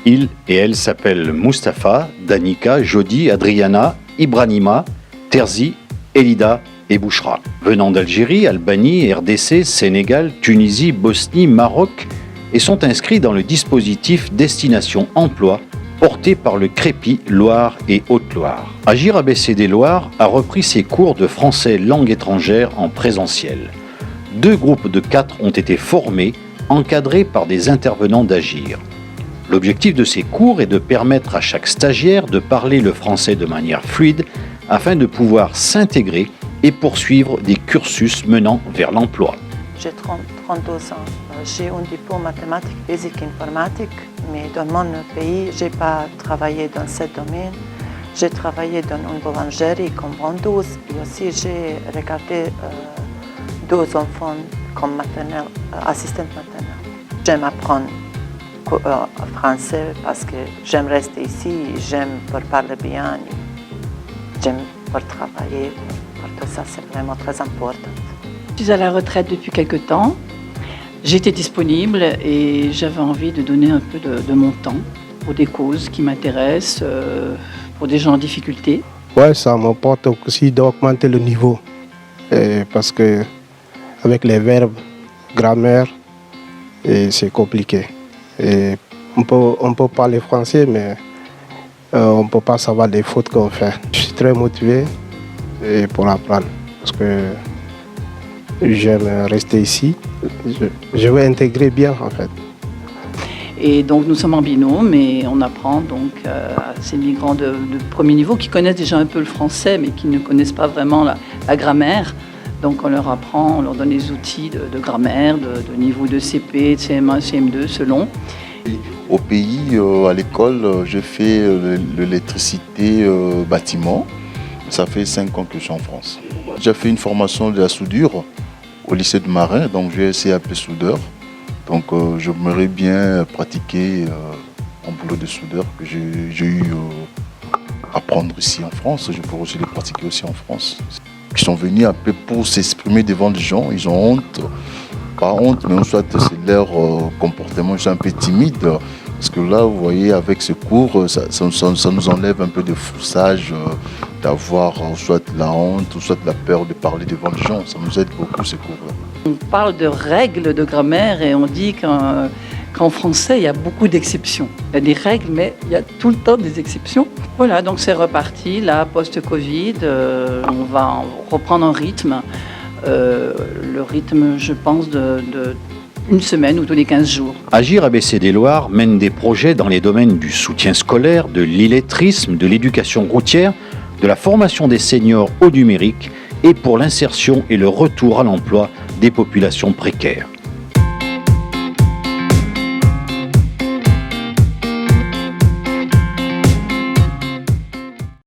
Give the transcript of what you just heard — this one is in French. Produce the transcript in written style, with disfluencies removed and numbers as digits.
Il et elle s'appellent Mustapha, Danica, Jody, Adriana, Ibranima, Terzi, Elida et Bouchra. Venant d'Algérie, Albanie, RDC, Sénégal, Tunisie, Bosnie, Maroc et sont inscrits dans le dispositif Destination Emploi porté par le Crépi Loire et Haute-Loire. Agir ABCD Loire a repris ses cours de français langue étrangère en présentiel. 2 groupes de 4 ont été formés, encadrés par des intervenants d'Agir. L'objectif de ces cours est de permettre à chaque stagiaire de parler le français de manière fluide afin de pouvoir s'intégrer et poursuivre des cursus menant vers l'emploi. J'ai 32 ans. J'ai un diplôme mathématiques, physique, informatique, mais dans mon pays, je n'ai pas travaillé dans ce domaine. J'ai travaillé dans une boulangerie comme vendeuse et aussi j'ai regardé 2 enfants comme assistante maternelle. J'aime apprendre français parce que j'aime rester ici, j'aime pour parler bien, j'aime pour travailler, pour tout ça, c'est vraiment très important. Je suis à la retraite depuis quelque temps. J'étais disponible et j'avais envie de donner un peu de mon temps pour des causes qui m'intéressent, pour des gens en difficulté. Ouais, ça m'apporte aussi d'augmenter le niveau parce que avec les verbes, grammaire, c'est compliqué. Et on peut parler français, mais on ne peut pas savoir les fautes qu'on fait. Je suis très motivé pour apprendre parce que j'aime rester ici. Je veux intégrer bien en fait. Et donc nous sommes en binôme et on apprend donc à ces migrants de premier niveau qui connaissent déjà un peu le français mais qui ne connaissent pas vraiment la grammaire. Donc on leur apprend, on leur donne les outils de grammaire, de niveau de CP, de CM1, CM2 selon. Au pays, à l'école, je fais l'électricité bâtiment. Ça fait 5 ans que je suis en France. J'ai fait une formation de la soudure au lycée de Marin, donc j'ai essayé un peu soudeur. Donc j'aimerais bien pratiquer un boulot de soudeur que j'ai eu à apprendre ici en France. Je pourrais aussi le pratiquer aussi en France. Ils sont venus un peu pour s'exprimer devant les gens, ils ont honte. Pas honte, mais soit c'est leur comportement, ils sont un peu timides. Parce que là, vous voyez, avec ce cours, ça nous enlève un peu de foussage, d'avoir soit la honte ou soit la peur de parler devant les gens. Ça nous aide beaucoup, ce cours-là. On parle de règles de grammaire et on dit qu'en français, il y a beaucoup d'exceptions. Il y a des règles, mais il y a tout le temps des exceptions. Voilà, donc c'est reparti. Là, post-Covid, on va reprendre un rythme. Le rythme, je pense, une semaine ou tous les 15 jours. Agir ABCD Loire mène des projets dans les domaines du soutien scolaire, de l'illettrisme, de l'éducation routière, de la formation des seniors au numérique et pour l'insertion et le retour à l'emploi des populations précaires.